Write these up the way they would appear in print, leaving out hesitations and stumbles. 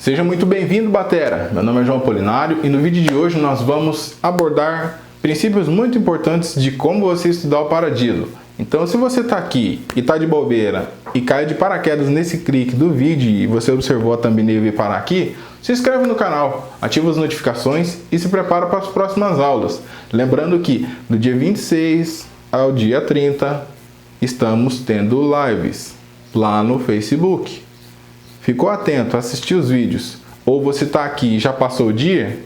Seja muito bem-vindo, batera! Meu nome é João Apolinário e no vídeo de hoje nós vamos abordar princípios muito importantes de como você estudar o paradido. Então, se você está aqui e está de bobeira e cai de paraquedas nesse clique do vídeo e você observou a thumbnail e veio parar aqui, se inscreve no canal, ativa as notificações e se prepara para as próximas aulas. Lembrando que do dia 26 ao dia 30 estamos tendo lives lá no Facebook. Ficou atento, assistiu os vídeos, ou você está aqui e já passou o dia?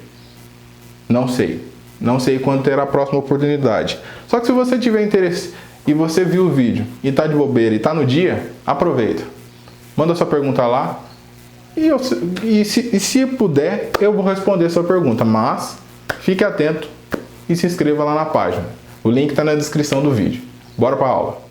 Não sei. Não sei quando terá a próxima oportunidade. Só que se você tiver interesse e você viu o vídeo e está de bobeira e está no dia, aproveita. Manda sua pergunta lá e se puder, eu vou responder a sua pergunta. Mas fique atento e se inscreva lá na página. O link está na descrição do vídeo. Bora para a aula.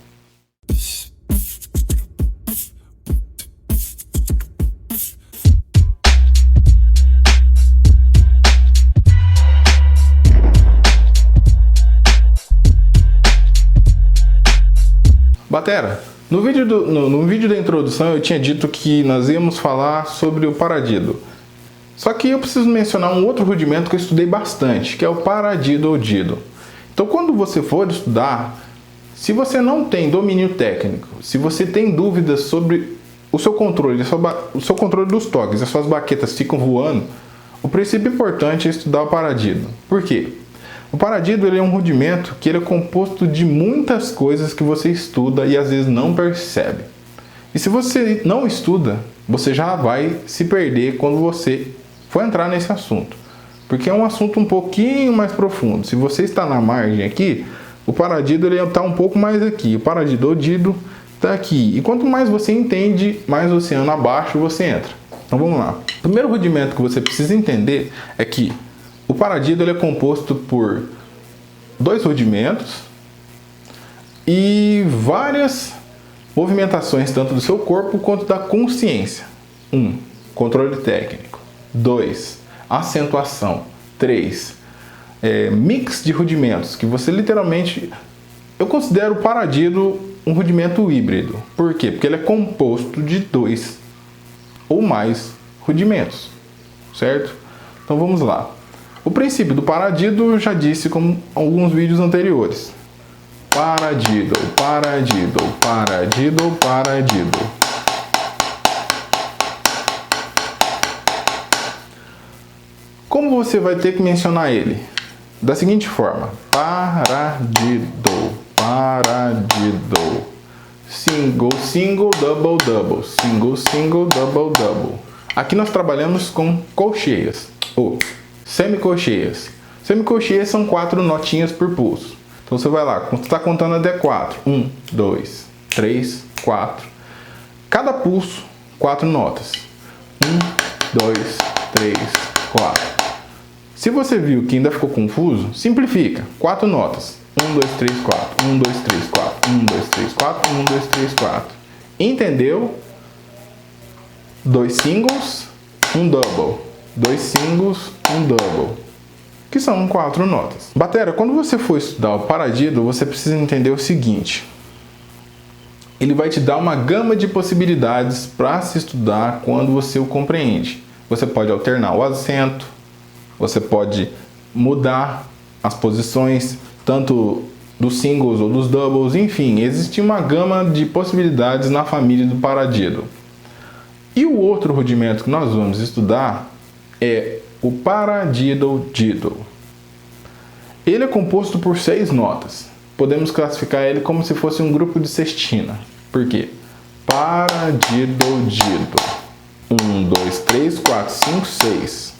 Batera, no vídeo da introdução eu tinha dito que nós íamos falar sobre o paradido. Só que eu preciso mencionar um outro rudimento que eu estudei bastante, que é o paradido ou dido. Então, quando você for estudar, se você não tem domínio técnico, se você tem dúvidas sobre o seu controle, o seu controle dos toques, as suas baquetas ficam voando, o princípio importante é estudar o paradido. Por quê? O paradido ele é um rudimento que ele é composto de muitas coisas que você estuda e às vezes não percebe. E se você não estuda, você já vai se perder quando você for entrar nesse assunto. Porque é um assunto um pouquinho mais profundo. Se você está na margem aqui, o paradido ele está um pouco mais aqui. O paradido ou dido está aqui. E quanto mais você entende, mais oceano abaixo você entra. Então vamos lá. O primeiro rudimento que você precisa entender é que o paradido ele é composto por dois rudimentos e várias movimentações tanto do seu corpo quanto da consciência. 1. Controle técnico. 2. Acentuação. 3. Mix de rudimentos, que você literalmente... Eu considero o paradido um rudimento híbrido. Por quê? Porque ele é composto de dois ou mais rudimentos, certo? Então vamos lá. O princípio do paradido eu já disse como alguns vídeos anteriores. Paradido, paradido, paradido, paradido. Como você vai ter que mencionar ele? Da seguinte forma. Paradido, paradido. Single, single, double, double. Single, single, double, double. Aqui nós trabalhamos com colcheias. Semicolcheias. Semicolcheias são 4 notinhas por pulso. Então você vai lá, você está contando até 4. 1, 2, 3, 4. Cada pulso, 4 notas. 1, 2, 3, 4. Se você viu que ainda ficou confuso, simplifica. 4 notas. 1, 2, 3, 4. 1, 2, 3, 4. 1, 2, 3, 4. 1, 2, 3, 4. Entendeu? 2 singles, 1 double. 2 singles, 1 double, que são 4 notas. Batera, quando você for estudar o paradido, você precisa entender o seguinte. Ele vai te dar uma gama de possibilidades para se estudar quando você o compreende. Você pode alternar o acento, você pode mudar as posições, tanto dos singles ou dos doubles, enfim, existe uma gama de possibilidades na família do paradido. E o outro rudimento que nós vamos estudar é o paradiddle diddle. Ele é composto por 6 notas. Podemos classificar ele como se fosse um grupo de sextina. Por quê? Paradiddle diddle. 1, 2, 3, 4, 5, 6.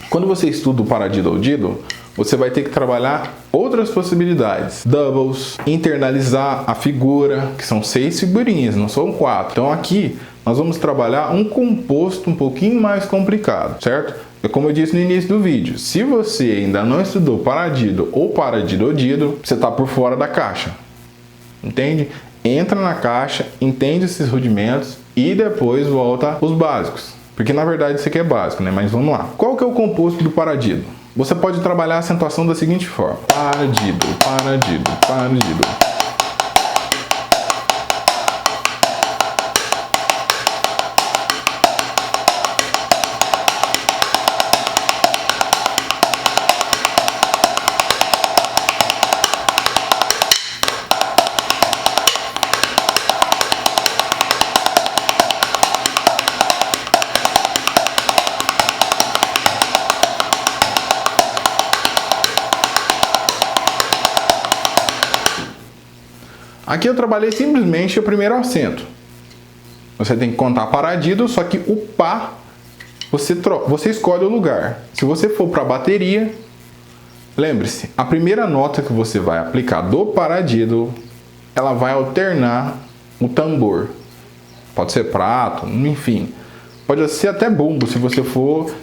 Quando você estuda o paradiddle diddle, você vai ter que trabalhar outras possibilidades. Doubles, internalizar a figura, que são 6 figurinhas, não são 4. Então aqui nós vamos trabalhar um composto um pouquinho mais complicado, certo? É como eu disse no início do vídeo, se você ainda não estudou paradiddle ou paradiddle diddle, você está por fora da caixa. Entende? Entra na caixa, entende esses rudimentos e depois volta os básicos. Porque na verdade isso aqui é básico, né? Mas vamos lá. Qual que é o composto do paradiddle? Você pode trabalhar a acentuação da seguinte forma. Paradiddle, paradiddle, paradiddle. Aqui eu trabalhei simplesmente o primeiro acento. Você tem que contar paradido, só que o Pá, você escolhe o lugar. Se você for para a bateria, lembre-se, a primeira nota que você vai aplicar do paradido, ela vai alternar o tambor. Pode ser prato, enfim. Pode ser até bumbo, se você for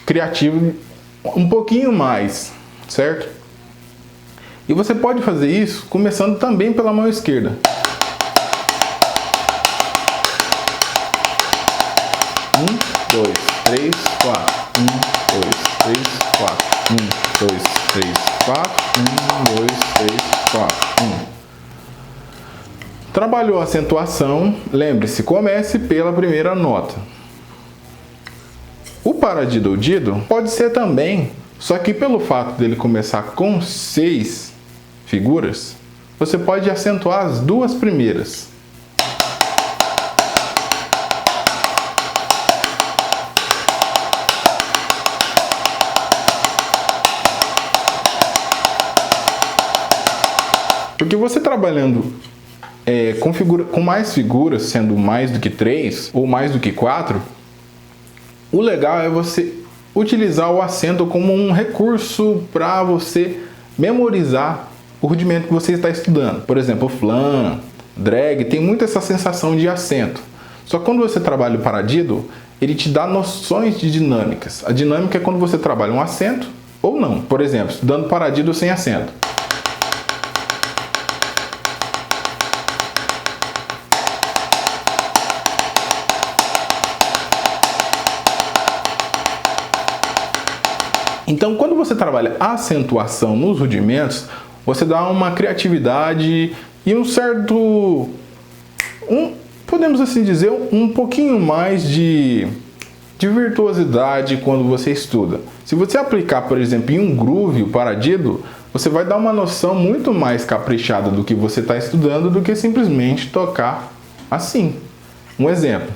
criativo um pouquinho mais, certo? E você pode fazer isso começando também pela mão esquerda. Um, dois, três, quatro. Um, dois, três, quatro. Um, dois, três, quatro. Um, dois, três, quatro. Trabalhou a acentuação, lembre-se, comece pela primeira nota. O paradiddle pode ser também, só que pelo fato dele começar com 6 figuras, você pode acentuar as 2 primeiras. Porque você trabalhando com mais figuras, sendo mais do que 3 ou mais do que 4, o legal é você utilizar o acento como um recurso para você memorizar o rudimento que você está estudando. Por exemplo, flam, drag, tem muito essa sensação de acento. Só que quando você trabalha o paradiddle, ele te dá noções de dinâmicas. A dinâmica é quando você trabalha um acento ou não. Por exemplo, estudando paradiddle sem acento. Então, quando você trabalha a acentuação nos rudimentos, você dá uma criatividade e um certo, podemos assim dizer, um pouquinho mais de virtuosidade quando você estuda. Se você aplicar, por exemplo, em um groove o paradiddle, você vai dar uma noção muito mais caprichada do que você está estudando do que simplesmente tocar assim. Um exemplo.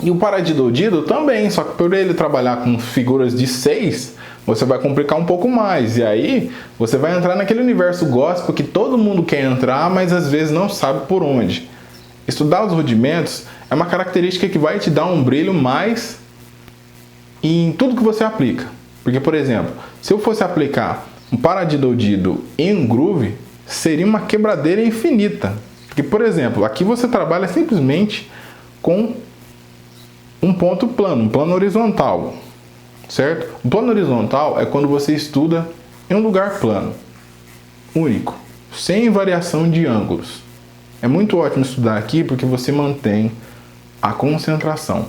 E o paradiddle também, só que por ele trabalhar com figuras de 6, você vai complicar um pouco mais. E aí você vai entrar naquele universo gospel que todo mundo quer entrar, mas às vezes não sabe por onde. Estudar os rudimentos é uma característica que vai te dar um brilho mais em tudo que você aplica. Porque, por exemplo, se eu fosse aplicar um paradiddle em um groove, seria uma quebradeira infinita. Porque, por exemplo, aqui você trabalha simplesmente com um ponto plano, um plano horizontal, certo? O plano horizontal é quando você estuda em um lugar plano, único, sem variação de ângulos. É muito ótimo estudar aqui porque você mantém a concentração.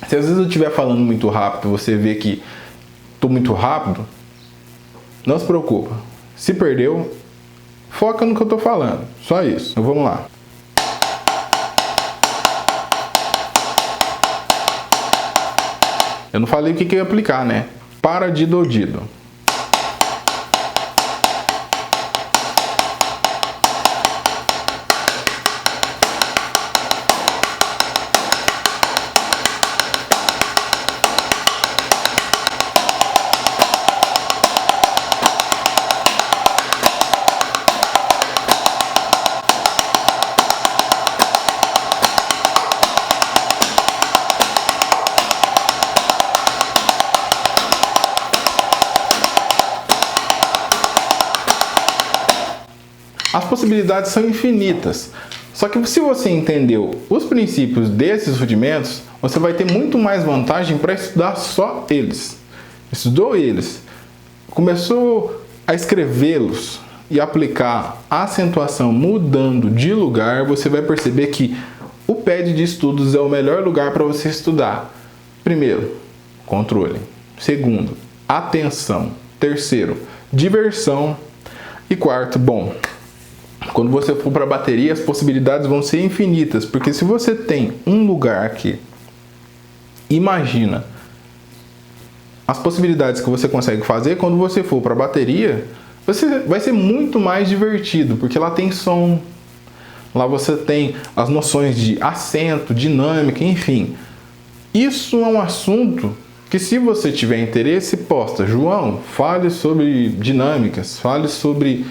Se às vezes eu estiver falando muito rápido, você vê que estou muito rápido, não se preocupa. Se perdeu, foca no que eu estou falando. Só isso. Então vamos lá. Eu não falei o que eu ia aplicar, né? Paradiddle. As possibilidades são infinitas. Só que se você entendeu os princípios desses rudimentos, você vai ter muito mais vantagem para estudar só eles. Estudou eles, começou a escrevê-los e aplicar a acentuação mudando de lugar, você vai perceber que o PED de estudos é o melhor lugar para você estudar. Primeiro, controle. Segundo, atenção. Terceiro, diversão. E quarto, bom, Quando você for para a bateria, as possibilidades vão ser infinitas, porque se você tem um lugar aqui, imagina as possibilidades que você consegue fazer. Quando você for para a bateria, vai ser muito mais divertido, porque lá tem som, lá você tem as noções de acento, dinâmica, enfim. Isso é um assunto que, se você tiver interesse, posta: João, fale sobre dinâmicas, fale sobre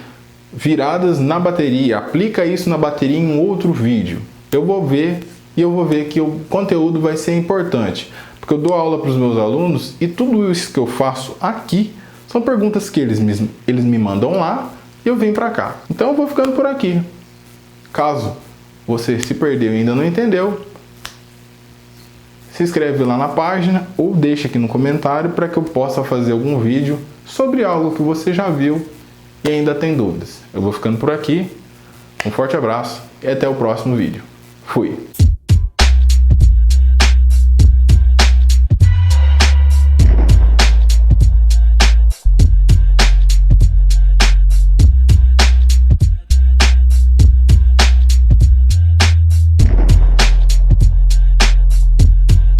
viradas na bateria, aplica isso na bateria em um outro vídeo. Eu vou ver, e eu vou ver que o conteúdo vai ser importante, porque eu dou aula para os meus alunos e tudo isso que eu faço aqui são perguntas que eles me mandam lá e eu venho para cá. Então eu vou ficando por aqui. Caso você se perdeu e ainda não entendeu, se inscreve lá na página ou deixa aqui no comentário para que eu possa fazer algum vídeo sobre algo que você já viu e ainda tem dúvidas. Eu vou ficando por aqui. Um forte abraço e até o próximo vídeo. Fui!